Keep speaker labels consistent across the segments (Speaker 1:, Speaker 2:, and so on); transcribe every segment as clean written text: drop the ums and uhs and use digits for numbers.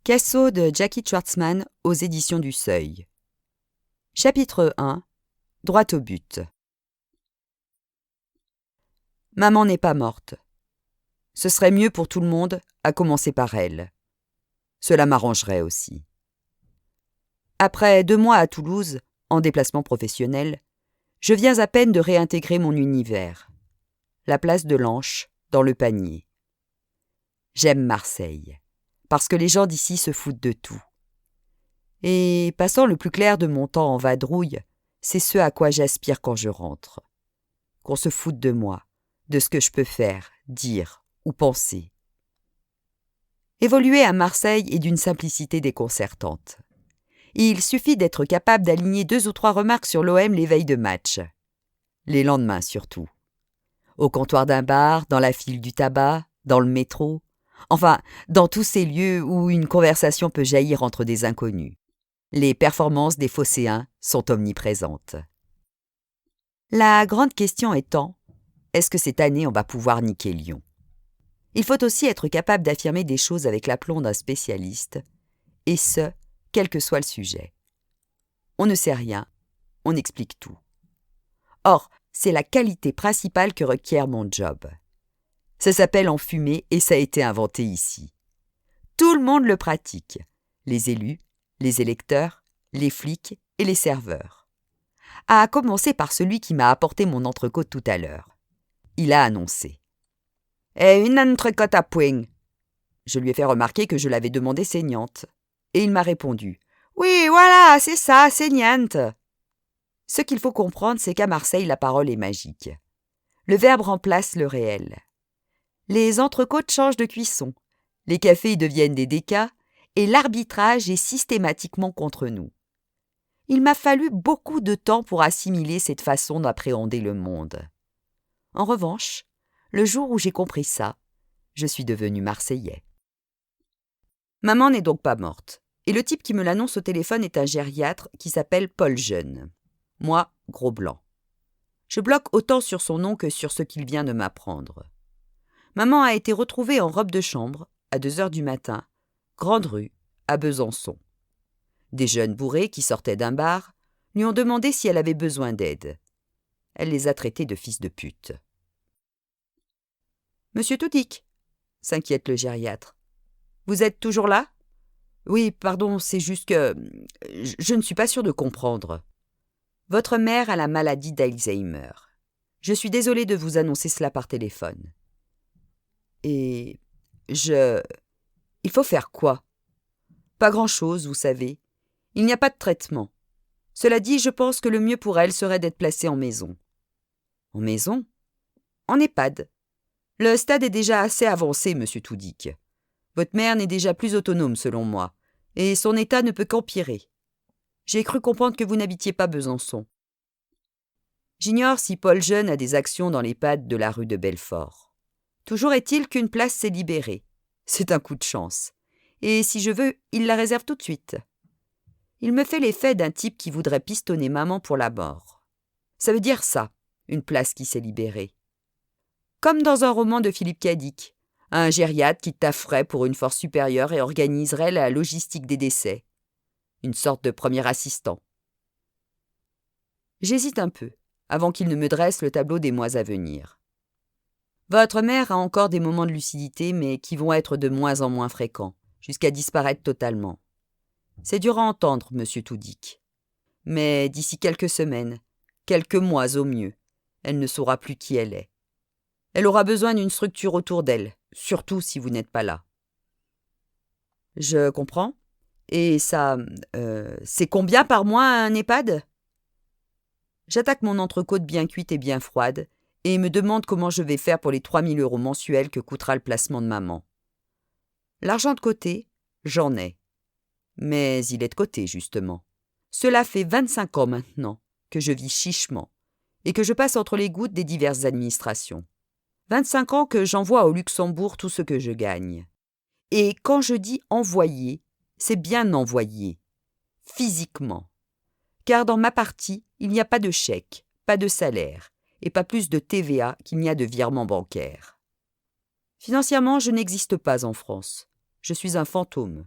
Speaker 1: Casso de Jackie Schwartzman aux éditions du Seuil. Chapitre 1. Droit au but. Maman n'est pas morte. Ce serait mieux pour tout le monde, à commencer par elle. Cela m'arrangerait aussi. Après 2 mois à Toulouse, en déplacement professionnel, je viens à peine de réintégrer mon univers. La place de l'Anche, dans le panier. J'aime Marseille, parce que les gens d'ici se foutent de tout. Et, passant le plus clair de mon temps en vadrouille, c'est ce à quoi j'aspire quand je rentre. Qu'on se foute de moi, de ce que je peux faire, dire ou penser. Évoluer à Marseille est d'une simplicité déconcertante. Il suffit d'être capable d'aligner 2 ou 3 remarques sur l'OM les veilles de match. Les lendemains surtout. Au comptoir d'un bar, dans la file du tabac, dans le métro. Enfin, dans tous ces lieux où une conversation peut jaillir entre des inconnus. Les performances des phocéens sont omniprésentes. La grande question étant, est-ce que cette année on va pouvoir niquer Lyon ? Il faut aussi être capable d'affirmer des choses avec l'aplomb d'un spécialiste, et ce, quel que soit le sujet. On ne sait rien, on explique tout. Or, c'est la qualité principale que requiert mon job. Ça s'appelle enfumer et ça a été inventé ici. Tout le monde le pratique. Les élus, les électeurs, les flics et les serveurs. À commencer par celui qui m'a apporté mon entrecôte tout à l'heure. Il a annoncé. « Une entrecôte à poing !» Je lui ai fait remarquer que je l'avais demandé saignante. Et il m'a répondu. « Oui, voilà, c'est ça, saignante !» Ce qu'il faut comprendre, c'est qu'à Marseille, la parole est magique. Le verbe remplace le réel. Les entrecôtes changent de cuisson, les cafés deviennent des décas, et l'arbitrage est systématiquement contre nous. Il m'a fallu beaucoup de temps pour assimiler cette façon d'appréhender le monde. En revanche, le jour où j'ai compris ça, je suis devenu Marseillais. Maman n'est donc pas morte, et le type qui me l'annonce au téléphone est un gériatre qui s'appelle Paul Jeune. Moi, gros blanc. Je bloque autant sur son nom que sur ce qu'il vient de m'apprendre. Maman a été retrouvée en robe de chambre, à 2h du matin, Grande Rue, à Besançon. Des jeunes bourrés qui sortaient d'un bar lui ont demandé si elle avait besoin d'aide. Elle les a traités de fils de pute. « Monsieur Toudic » s'inquiète le gériatre. « Vous êtes toujours là ?»« Oui, pardon, c'est juste que... je ne suis pas sûr de comprendre. »« Votre mère a la maladie d'Alzheimer. Je suis désolée de vous annoncer cela par téléphone. » Et... Il faut faire quoi ? Pas grand-chose, vous savez. Il n'y a pas de traitement. Cela dit, je pense que le mieux pour elle serait d'être placée en maison. En maison ? En EHPAD. Le stade est déjà assez avancé, monsieur Toudic. Votre mère n'est déjà plus autonome, selon moi, et son état ne peut qu'empirer. J'ai cru comprendre que vous n'habitiez pas Besançon. J'ignore si Paul Jeune a des actions dans l'EHPAD de la rue de Belfort. Toujours est-il qu'une place s'est libérée. C'est un coup de chance. Et si je veux, il la réserve tout de suite. Il me fait l'effet d'un type qui voudrait pistonner maman pour la mort. Ça veut dire ça, une place qui s'est libérée. Comme dans un roman de Philippe Cadic, un gériatre qui tafferait pour une force supérieure et organiserait la logistique des décès. Une sorte de premier assistant. J'hésite un peu, avant qu'il ne me dresse le tableau des mois à venir. Votre mère a encore des moments de lucidité, mais qui vont être de moins en moins fréquents, jusqu'à disparaître totalement. C'est dur à entendre, monsieur Toudic. Mais d'ici quelques semaines, quelques mois au mieux, elle ne saura plus qui elle est. Elle aura besoin d'une structure autour d'elle, surtout si vous n'êtes pas là. Je comprends. Et ça, c'est combien par mois un EHPAD ? J'attaque mon entrecôte bien cuite et bien froide, et me demande comment je vais faire pour les 3 000 € mensuels que coûtera le placement de maman. L'argent de côté, j'en ai. Mais il est de côté, justement. Cela fait 25 ans maintenant que je vis chichement et que je passe entre les gouttes des diverses administrations. 25 ans que j'envoie au Luxembourg tout ce que je gagne. Et quand je dis envoyer, c'est bien envoyer, physiquement. Car dans ma partie, il n'y a pas de chèque, pas de salaire, et pas plus de TVA qu'il n'y a de virement bancaire. Financièrement, je n'existe pas en France. Je suis un fantôme.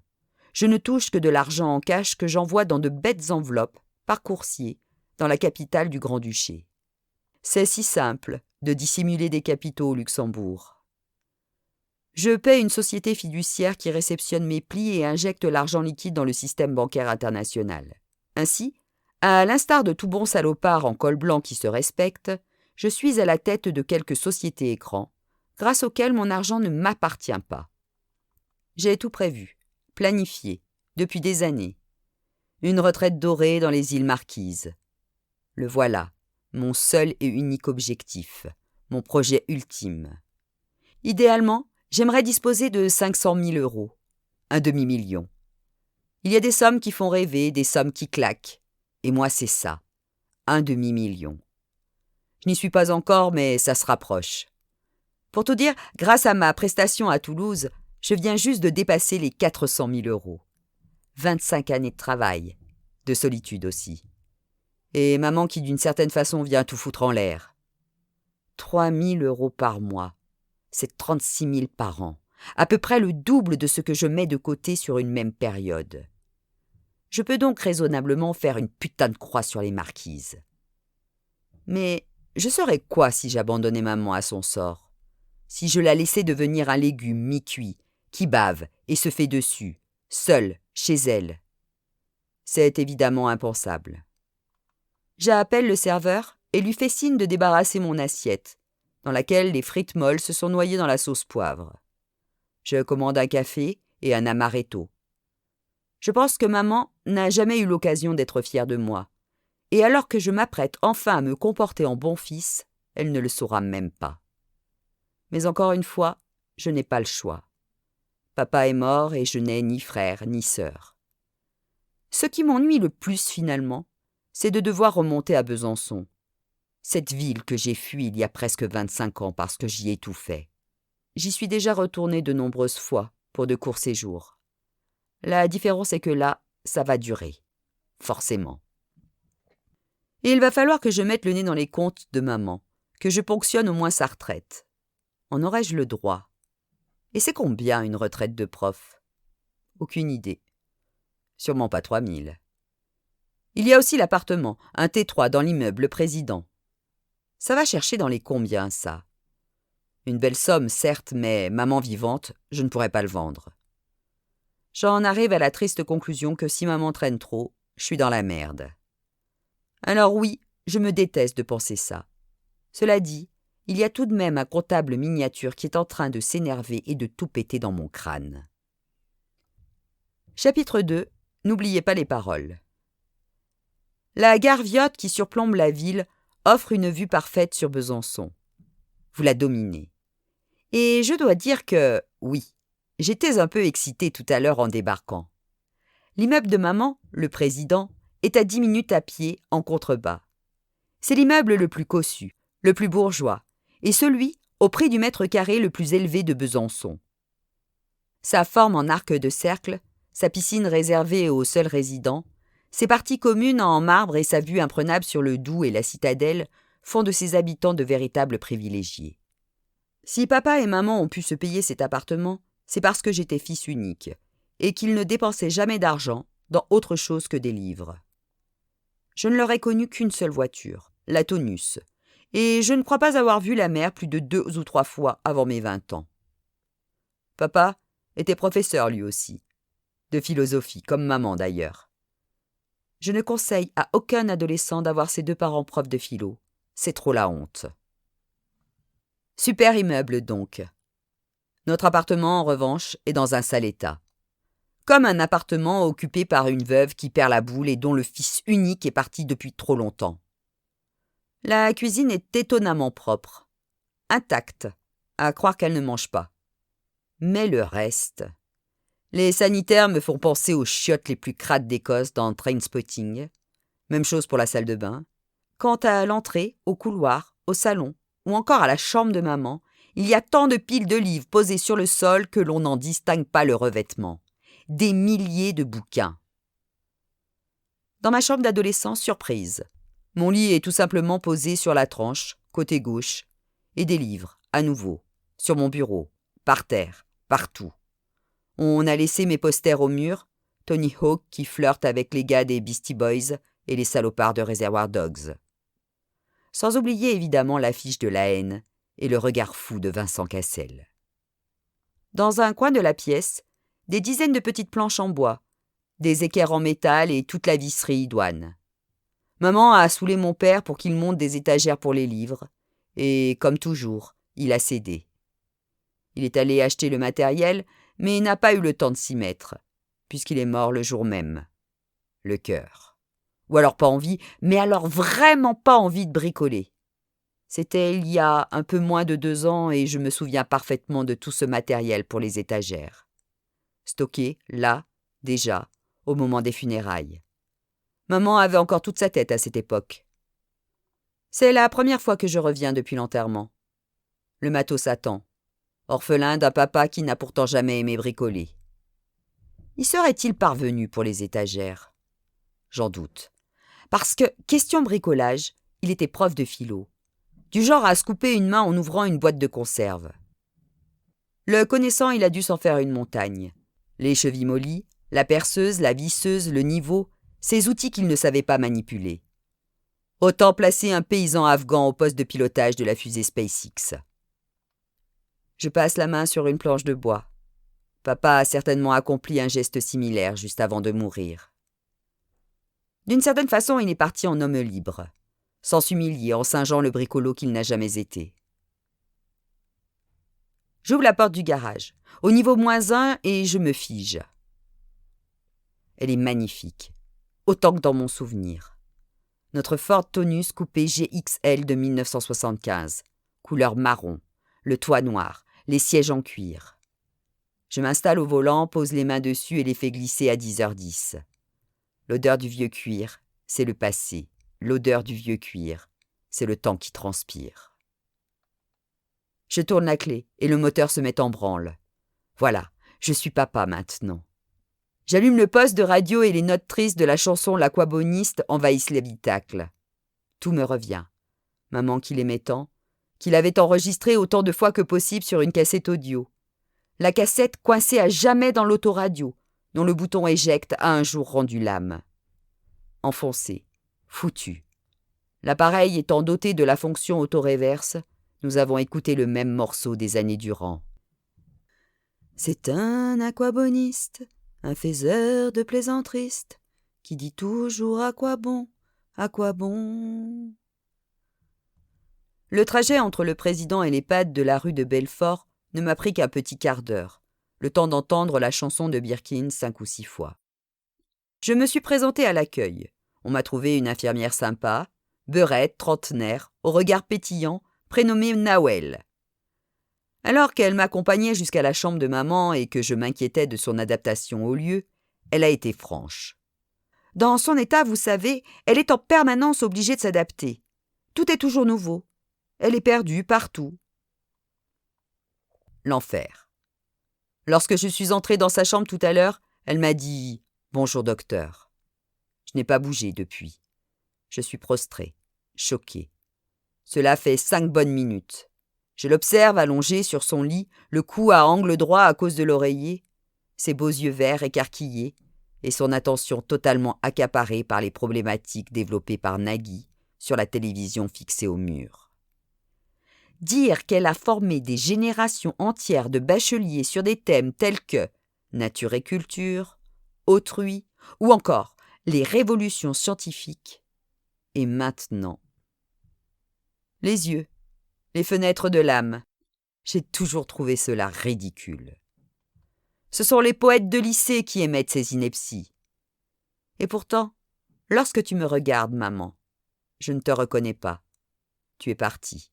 Speaker 1: Je ne touche que de l'argent en cash que j'envoie dans de bêtes enveloppes, par coursier, dans la capitale du Grand-Duché. C'est si simple de dissimuler des capitaux au Luxembourg. Je paie une société fiduciaire qui réceptionne mes plis et injecte l'argent liquide dans le système bancaire international. Ainsi, à l'instar de tout bon salopard en col blanc qui se respecte, je suis à la tête de quelques sociétés écrans, grâce auxquelles mon argent ne m'appartient pas. J'ai tout prévu, planifié, depuis des années. Une retraite dorée dans les îles Marquises. Le voilà, mon seul et unique objectif, mon projet ultime. Idéalement, j'aimerais disposer de 500 000 €, un demi-million. Il y a des sommes qui font rêver, des sommes qui claquent. Et moi, c'est ça, un demi-million. Je n'y suis pas encore, mais ça se rapproche. Pour tout dire, grâce à ma prestation à Toulouse, je viens juste de dépasser les 400 000 €. 25 années de travail, de solitude aussi. Et maman qui, d'une certaine façon, vient tout foutre en l'air. 3 000 € par mois. C'est 36 000 par an, à peu près le double de ce que je mets de côté sur une même période. Je peux donc raisonnablement faire une putain de croix sur les marquises. Mais je serais quoi si j'abandonnais maman à son sort? Si je la laissais devenir un légume mi-cuit, qui bave et se fait dessus, seule, chez elle? C'est évidemment impensable. J'appelle le serveur et lui fais signe de débarrasser mon assiette, dans laquelle les frites molles se sont noyées dans la sauce poivre. Je commande un café et un amaretto. Je pense que maman n'a jamais eu l'occasion d'être fière de moi, et alors que je m'apprête enfin à me comporter en bon fils, elle ne le saura même pas. Mais encore une fois, je n'ai pas le choix. Papa est mort et je n'ai ni frère ni sœur. Ce qui m'ennuie le plus finalement, c'est de devoir remonter à Besançon. Cette ville que j'ai fuie il y a presque 25 ans parce que j'y ai tout fait. J'y suis déjà retournée de nombreuses fois pour de courts séjours. La différence est que là, ça va durer. Forcément. Et il va falloir que je mette le nez dans les comptes de maman, que je ponctionne au moins sa retraite. En aurais-je le droit? Et c'est combien une retraite de prof? Aucune idée. Sûrement pas 3 000. Il y a aussi l'appartement, un T3 dans l'immeuble Le Président. Ça va chercher dans les combien, ça? Une belle somme, certes, mais maman vivante, je ne pourrais pas le vendre. J'en arrive à la triste conclusion que si maman traîne trop, je suis dans la merde. Alors oui, je me déteste de penser ça. Cela dit, il y a tout de même un comptable miniature qui est en train de s'énerver et de tout péter dans mon crâne. Chapitre 2. N'oubliez pas les paroles. La gare Viotte qui surplombe la ville offre une vue parfaite sur Besançon. Vous la dominez. Et je dois dire que, oui, j'étais un peu excitée tout à l'heure en débarquant. L'immeuble de maman, le Président, est à 10 minutes à pied en contrebas. C'est l'immeuble le plus cossu, le plus bourgeois, et celui au prix du mètre carré le plus élevé de Besançon. Sa forme en arc de cercle, sa piscine réservée aux seuls résidents, ses parties communes en marbre et sa vue imprenable sur le Doubs et la citadelle font de ses habitants de véritables privilégiés. Si papa et maman ont pu se payer cet appartement, c'est parce que j'étais fils unique, et qu'ils ne dépensaient jamais d'argent dans autre chose que des livres. Je ne leur ai connu qu'une seule voiture, la Tonus, et je ne crois pas avoir vu la mer plus de 2 ou 3 fois avant mes 20 ans. Papa était professeur lui aussi, de philosophie, comme maman d'ailleurs. Je ne conseille à aucun adolescent d'avoir ses 2 parents profs de philo, c'est trop la honte. Super immeuble donc. Notre appartement, en revanche, est dans un sale état. Comme un appartement occupé par une veuve qui perd la boule et dont le fils unique est parti depuis trop longtemps. La cuisine est étonnamment propre, intacte, à croire qu'elle ne mange pas. Mais le reste... Les sanitaires me font penser aux chiottes les plus crades d'Écosse dans Trainspotting. Même chose pour la salle de bain. Quant à l'entrée, au couloir, au salon, ou encore à la chambre de maman, il y a tant de piles de livres posés sur le sol que l'on n'en distingue pas le revêtement. Des milliers de bouquins. Dans ma chambre d'adolescent, surprise. Mon lit est tout simplement posé sur la tranche, côté gauche, et des livres, à nouveau, sur mon bureau, par terre, partout. On a laissé mes posters au mur, Tony Hawk qui flirte avec les gars des Beastie Boys et les salopards de Reservoir Dogs. Sans oublier évidemment l'affiche de La Haine et le regard fou de Vincent Cassel. Dans un coin de la pièce, des dizaines de petites planches en bois, des équerres en métal et toute la visserie idoine. Maman a saoulé mon père pour qu'il monte des étagères pour les livres, et, comme toujours, il a cédé. Il est allé acheter le matériel, mais n'a pas eu le temps de s'y mettre, puisqu'il est mort le jour même. Le cœur. Ou alors pas envie, mais alors vraiment pas envie de bricoler. C'était il y a un peu moins de 2 ans et je me souviens parfaitement de tout ce matériel pour les étagères. Stocké, là, déjà, au moment des funérailles. Maman avait encore toute sa tête à cette époque. C'est la première fois que je reviens depuis l'enterrement. Le matos attend, orphelin d'un papa qui n'a pourtant jamais aimé bricoler. Y serait-il parvenu pour les étagères ? J'en doute. Parce que, question bricolage, il était prof de philo. Du genre à se couper une main en ouvrant une boîte de conserve. Le connaissant, il a dû s'en faire une montagne. Les chevilles mollies, la perceuse, la visseuse, le niveau, ces outils qu'il ne savait pas manipuler. Autant placer un paysan afghan au poste de pilotage de la fusée SpaceX. Je passe la main sur une planche de bois. Papa a certainement accompli un geste similaire juste avant de mourir. D'une certaine façon, il est parti en homme libre, sans s'humilier en singeant le bricolo qu'il n'a jamais été. J'ouvre la porte du garage, au niveau -1, et je me fige. Elle est magnifique, autant que dans mon souvenir. Notre Ford Taunus coupé GXL de 1975, couleur marron, le toit noir, les sièges en cuir. Je m'installe au volant, pose les mains dessus et les fais glisser à 10h10. L'odeur du vieux cuir, c'est le passé. L'odeur du vieux cuir, c'est le temps qui transpire. Je tourne la clé et le moteur se met en branle. Voilà, je suis papa maintenant. J'allume le poste de radio et les notes tristes de la chanson L'Aquaboniste envahissent l'habitacle. Tout me revient. Maman qui l'aimait tant, qu'il avait enregistré autant de fois que possible sur une cassette audio. La cassette coincée à jamais dans l'autoradio, dont le bouton éjecte a un jour rendu l'âme. Enfoncé, foutu. L'appareil étant doté de la fonction autoréverse, nous avons écouté le même morceau des années durant. C'est un aquaboniste, un faiseur de plaisanteries, qui dit toujours à quoi bon, à quoi bon. Le trajet entre le président et l'EHPAD de la rue de Belfort ne m'a pris qu'un petit quart d'heure, le temps d'entendre la chanson de Birkin 5 ou 6 fois. Je me suis présentée à l'accueil. On m'a trouvé une infirmière sympa, beurette, trentenaire, au regard pétillant, prénommée Nawel. Alors qu'elle m'accompagnait jusqu'à la chambre de maman et que je m'inquiétais de son adaptation au lieu, elle a été franche. Dans son état, vous savez, elle est en permanence obligée de s'adapter. Tout est toujours nouveau. Elle est perdue partout. L'enfer. Lorsque je suis entrée dans sa chambre tout à l'heure, elle m'a dit « Bonjour docteur ». Je n'ai pas bougé depuis. Je suis prostrée, choquée. Cela fait 5 bonnes minutes. Je l'observe allongé sur son lit, le cou à angle droit à cause de l'oreiller, ses beaux yeux verts écarquillés et son attention totalement accaparée par les problématiques développées par Nagui sur la télévision fixée au mur. Dire qu'elle a formé des générations entières de bacheliers sur des thèmes tels que nature et culture, autrui ou encore les révolutions scientifiques. Et maintenant, les yeux, les fenêtres de l'âme, j'ai toujours trouvé cela ridicule. Ce sont les poètes de lycée qui émettent ces inepties. Et pourtant, lorsque tu me regardes, maman, je ne te reconnais pas. Tu es partie.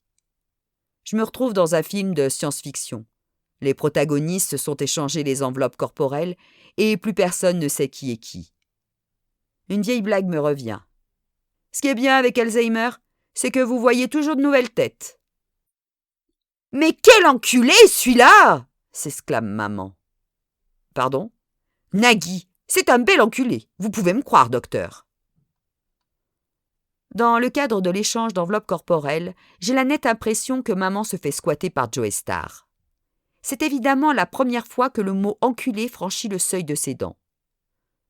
Speaker 1: Je me retrouve dans un film de science-fiction. Les protagonistes se sont échangés les enveloppes corporelles et plus personne ne sait qui est qui. Une vieille blague me revient. Ce qui est bien avec Alzheimer, c'est que vous voyez toujours de nouvelles têtes. « Mais quel enculé, celui-là !» s'exclame maman. « Pardon ? Nagui, c'est un bel enculé, vous pouvez me croire, docteur. » Dans le cadre de l'échange d'enveloppes corporelles, j'ai la nette impression que maman se fait squatter par Joe Star. C'est évidemment la première fois que le mot « enculé » franchit le seuil de ses dents.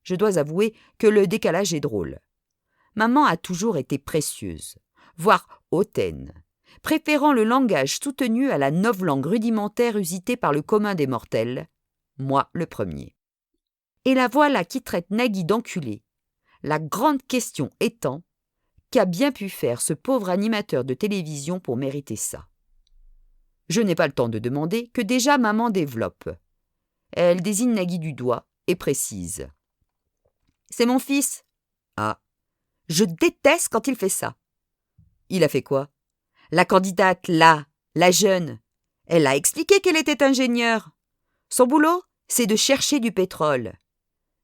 Speaker 1: Je dois avouer que le décalage est drôle. Maman a toujours été précieuse, voire hautaine, préférant le langage soutenu à la novlangue rudimentaire usitée par le commun des mortels, moi le premier. Et la voilà qui traite Nagui d'enculé, la grande question étant, qu'a bien pu faire ce pauvre animateur de télévision pour mériter ça? Je n'ai pas le temps de demander que déjà maman développe. Elle désigne Nagui du doigt et précise. « C'est mon fils. »« Ah, je déteste quand il fait ça. »« Il a fait quoi ?»« La candidate, là, la jeune. Elle a expliqué qu'elle était ingénieure. Son boulot, c'est de chercher du pétrole. »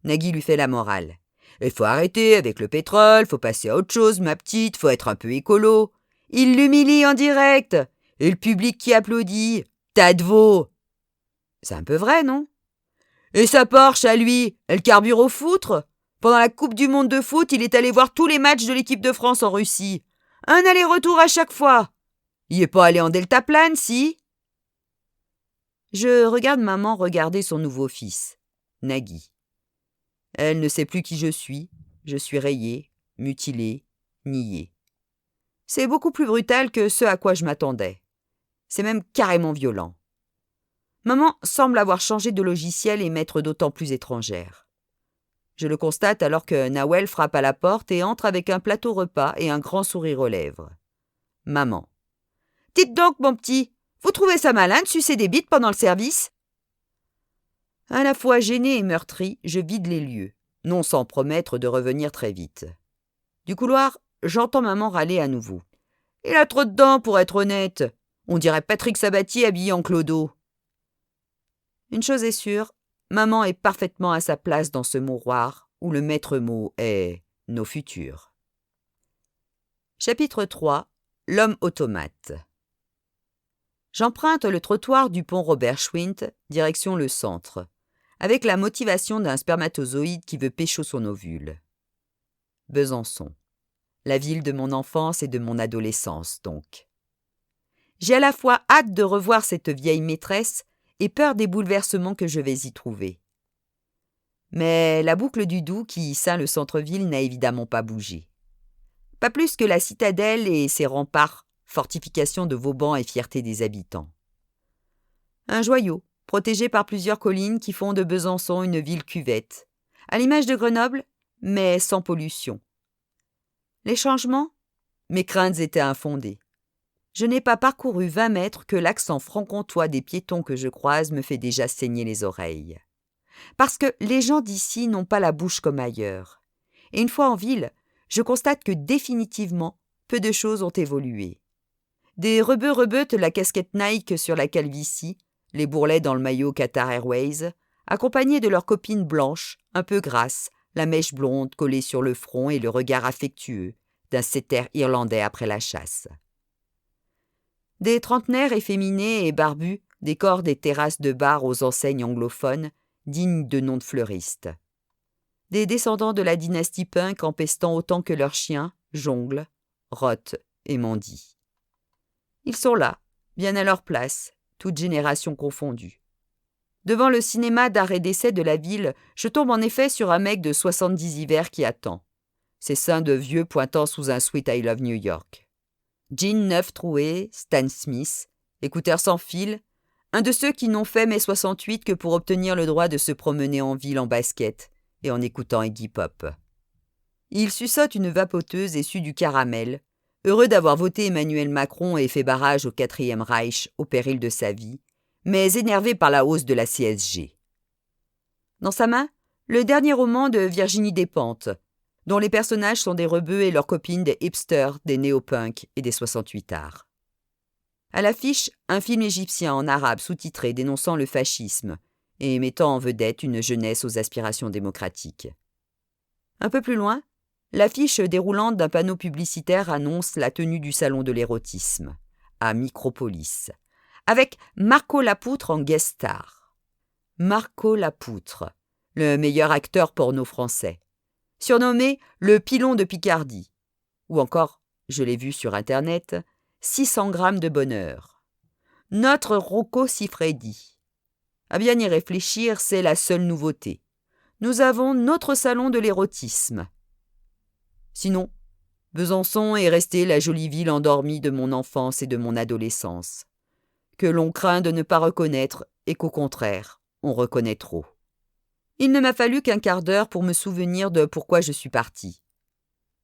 Speaker 1: Nagui lui fait la morale. « Il faut arrêter avec le pétrole, faut passer à autre chose, ma petite, faut être un peu écolo. » Il l'humilie en direct. Et le public qui applaudit. Tas de veau. C'est un peu vrai, non? Et sa Porsche, à lui, elle carbure au foutre. Pendant la Coupe du Monde de foot, il est allé voir tous les matchs de l'équipe de France en Russie. Un aller-retour à chaque fois. Il est pas allé en deltaplane, si? Je regarde maman regarder son nouveau fils, Nagui. Elle ne sait plus qui je suis rayé, mutilé, nié. C'est beaucoup plus brutal que ce à quoi je m'attendais. C'est même carrément violent. Maman semble avoir changé de logiciel et m'être d'autant plus étrangère. Je le constate alors que Nawel frappe à la porte et entre avec un plateau repas et un grand sourire aux lèvres. Maman. « Dites donc, mon petit, vous trouvez ça malin de sucer des bites pendant le service ?» À la fois gênée et meurtrie, je vide les lieux, non sans promettre de revenir très vite. Du couloir, j'entends maman râler à nouveau. « Il a trop de dents pour être honnête. On dirait Patrick Sabatier habillé en clodo. » Une chose est sûre, maman est parfaitement à sa place dans ce mouroir où le maître mot est « nos futurs ». Chapitre 3. L'homme automate. J'emprunte le trottoir du pont Robert Schwint, direction le centre, avec la motivation d'un spermatozoïde qui veut pécho son ovule. Besançon. La ville de mon enfance et de mon adolescence, donc. J'ai à la fois hâte de revoir cette vieille maîtresse et peur des bouleversements que je vais y trouver. Mais la boucle du Doubs qui ceint le centre-ville n'a évidemment pas bougé. Pas plus que la citadelle et ses remparts, fortifications de Vauban et fierté des habitants. Un joyau, protégé par plusieurs collines qui font de Besançon une ville cuvette, à l'image de Grenoble, mais sans pollution. Les changements? Mes craintes étaient infondées. Je n'ai pas parcouru 20 mètres que l'accent franc-comtois des piétons que je croise me fait déjà saigner les oreilles. Parce que les gens d'ici n'ont pas la bouche comme ailleurs. Et une fois en ville, je constate que définitivement, peu de choses ont évolué. Des rebeux rebeutent la casquette Nike sur la calvitie, les bourrelets dans le maillot Qatar Airways, accompagnés de leurs copines blanches, un peu grasses, la mèche blonde collée sur le front et le regard affectueux d'un setter irlandais après la chasse. Des trentenaires efféminés et barbus décorent des terrasses de bar aux enseignes anglophones, dignes de noms de fleuristes. Des descendants de la dynastie punk empestant autant que leurs chiens, jonglent, rotent et mendient. Ils sont là, bien à leur place, toutes générations confondues. Devant le cinéma d'art et d'essai de la ville, je tombe en effet sur un mec de 70 hivers qui attend. Ses seins de vieux pointant sous un sweat I Love New York. Jean neuf troué, Stan Smith, écouteurs sans fil, un de ceux qui n'ont fait mai 68 que pour obtenir le droit de se promener en ville en basket et en écoutant Iggy Pop. Il suçote une vapoteuse issue du caramel, heureux d'avoir voté Emmanuel Macron et fait barrage au 4e Reich au péril de sa vie, mais énervé par la hausse de la CSG. Dans sa main, le dernier roman de Virginie Despentes, dont les personnages sont des rebeux et leurs copines des hipsters, des néo-punks et des 68ards. À l'affiche, un film égyptien en arabe sous-titré dénonçant le fascisme et mettant en vedette une jeunesse aux aspirations démocratiques. Un peu plus loin, l'affiche déroulante d'un panneau publicitaire annonce la tenue du salon de l'érotisme, à Micropolis, avec Marco Lapoutre en guest star. Marco Lapoutre, le meilleur acteur porno français, surnommé le pilon de Picardie, ou encore, je l'ai vu sur Internet, 600 grammes de bonheur. Notre Rocco Siffredi. À bien y réfléchir, c'est la seule nouveauté. Nous avons notre salon de l'érotisme. Sinon, Besançon est restée la jolie ville endormie de mon enfance et de mon adolescence, que l'on craint de ne pas reconnaître et qu'au contraire, on reconnaît trop. Il ne m'a fallu qu'un quart d'heure pour me souvenir de pourquoi je suis partie.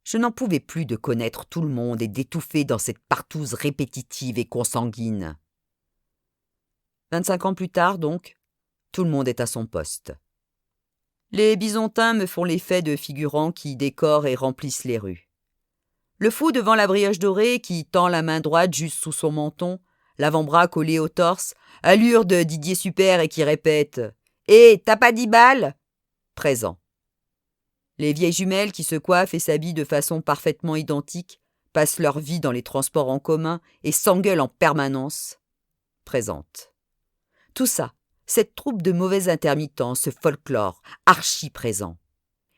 Speaker 1: Je n'en pouvais plus de connaître tout le monde et d'étouffer dans cette partouze répétitive et consanguine. 25 ans plus tard, donc, tout le monde est à son poste. Les bisontins me font l'effet de figurants qui décorent et remplissent les rues. Le fou devant la brioche dorée qui tend la main droite juste sous son menton, l'avant-bras collé au torse, allure de Didier Super et qui répète « Hé, t'as pas 10 balles ?» Présent. Les vieilles jumelles qui se coiffent et s'habillent de façon parfaitement identique, passent leur vie dans les transports en commun et s'engueulent en permanence. Présente. Tout ça, cette troupe de mauvais intermittents, ce folklore, archi-présent.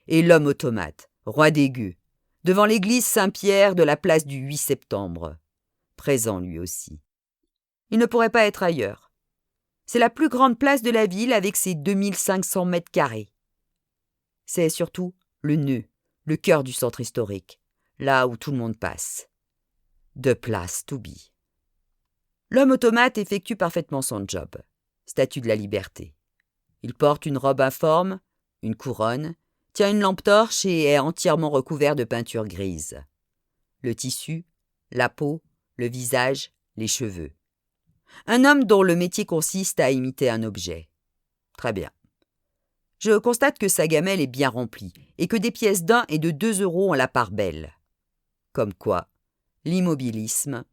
Speaker 1: Et l'homme automate, roi des gueux, devant l'église Saint-Pierre de la place du 8 septembre. Présent lui aussi. Il ne pourrait pas être ailleurs. C'est la plus grande place de la ville avec ses 2500 mètres carrés. C'est surtout le nœud, le cœur du centre historique, là où tout le monde passe. De place to be. L'homme automate effectue parfaitement son job. Statue de la liberté. Il porte une robe informe, une couronne, tient une lampe torche et est entièrement recouvert de peinture grise. Le tissu, la peau, le visage, les cheveux. Un homme dont le métier consiste à imiter un objet. Très bien. Je constate que sa gamelle est bien remplie et que des pièces d'1 et de 2 euros ont la part belle. Comme quoi, l'immobilisme.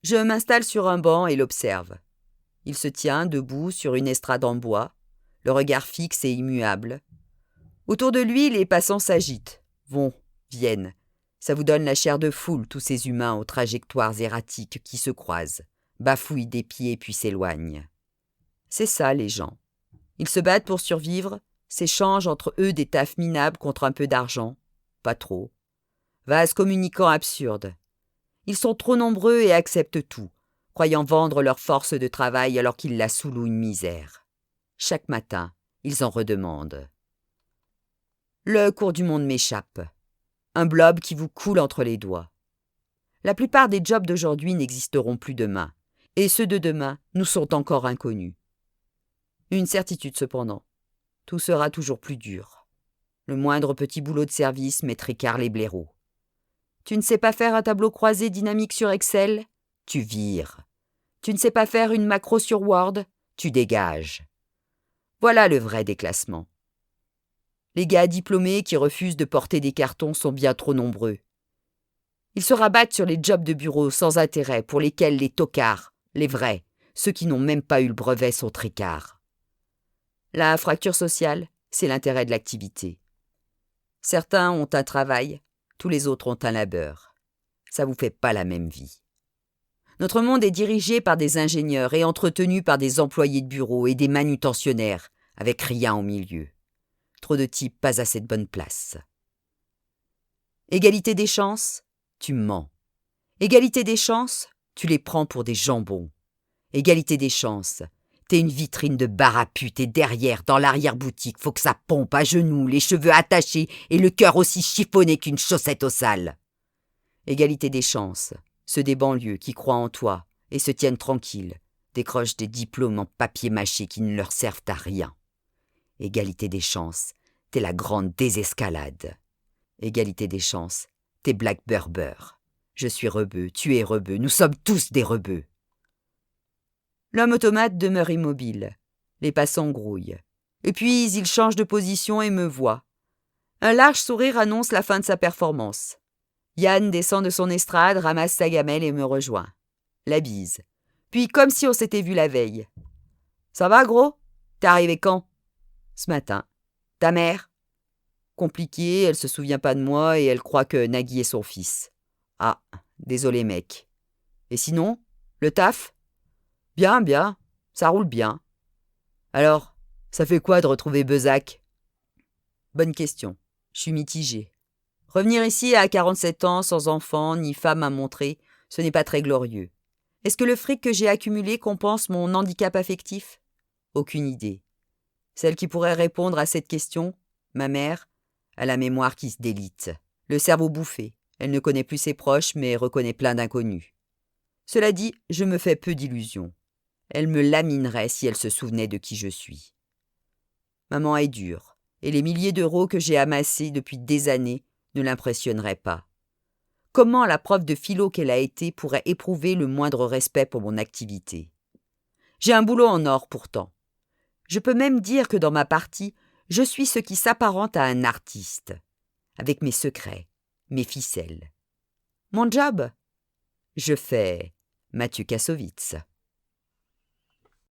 Speaker 1: Je m'installe sur un banc et l'observe. Il se tient debout sur une estrade en bois, le regard fixe et immuable. Autour de lui, les passants s'agitent, vont, viennent. Ça vous donne la chair de foule, tous ces humains aux trajectoires erratiques qui se croisent, bafouillent des pieds puis s'éloignent. C'est ça, les gens. Ils se battent pour survivre, s'échangent entre eux des taffes minables contre un peu d'argent. Pas trop. Vases communicants absurdes. Ils sont trop nombreux et acceptent tout, croyant vendre leur force de travail alors qu'ils la soulouent une misère. Chaque matin, ils en redemandent. Le cours du monde m'échappe. Un blob qui vous coule entre les doigts. La plupart des jobs d'aujourd'hui n'existeront plus demain, et ceux de demain nous sont encore inconnus. Une certitude cependant, tout sera toujours plus dur. Le moindre petit boulot de service met tricard les blaireaux. Tu ne sais pas faire un tableau croisé dynamique sur Excel? Tu vires. Tu ne sais pas faire une macro sur Word? Tu dégages. Voilà le vrai déclassement. Les gars diplômés qui refusent de porter des cartons sont bien trop nombreux. Ils se rabattent sur les jobs de bureau sans intérêt pour lesquels les tocards, les vrais, ceux qui n'ont même pas eu le brevet sont tricards. La fracture sociale, c'est l'intérêt de l'activité. Certains ont un travail, tous les autres ont un labeur. Ça vous fait pas la même vie. Notre monde est dirigé par des ingénieurs et entretenu par des employés de bureau et des manutentionnaires, avec rien au milieu. Trop de types pas assez de bonne place. Égalité des chances? Tu mens. Égalité des chances? Tu les prends pour des jambons. Égalité des chances? T'es une vitrine de bar à pute et derrière, dans l'arrière-boutique, faut que ça pompe à genoux, les cheveux attachés et le cœur aussi chiffonné qu'une chaussette au sale. Égalité des chances? Ceux des banlieues qui croient en toi et se tiennent tranquilles, décrochent des diplômes en papier mâché qui ne leur servent à rien. Égalité des chances, t'es la grande désescalade. Égalité des chances, t'es Black Berber. Je suis rebeu, tu es rebeu, nous sommes tous des rebeux. L'homme automate demeure immobile. Les passants grouillent. Et puis, il change de position et me voit. Un large sourire annonce la fin de sa performance. Yann descend de son estrade, ramasse sa gamelle et me rejoint. La bise. Puis, comme si on s'était vu la veille. « Ça va, gros? T'es arrivé quand ?»« Ce matin. »« Ta mère ?»« Compliqué, elle se souvient pas de moi et elle croit que Nagui est son fils. »« Ah, désolé mec. »« Et sinon, le taf ?»« Bien, bien. Ça roule bien. »« Alors, ça fait quoi de retrouver Bezac ?» Bonne question. Je suis mitigé. Revenir ici à 47 ans, sans enfant, ni femme à montrer, ce n'est pas très glorieux. Est-ce que le fric que j'ai accumulé compense mon handicap affectif? Aucune idée. Celle qui pourrait répondre à cette question, ma mère, a la mémoire qui se délite, le cerveau bouffé. Elle ne connaît plus ses proches, mais reconnaît plein d'inconnus. Cela dit, je me fais peu d'illusions. Elle me laminerait si elle se souvenait de qui je suis. Maman est dure, et les milliers d'euros que j'ai amassés depuis des années ne l'impressionneraient pas. Comment la prof de philo qu'elle a été pourrait éprouver le moindre respect pour mon activité? J'ai un boulot en or pourtant. Je peux même dire que dans ma partie, je suis ce qui s'apparente à un artiste, avec mes secrets, mes ficelles. Mon job? Je fais Mathieu Kassovitz.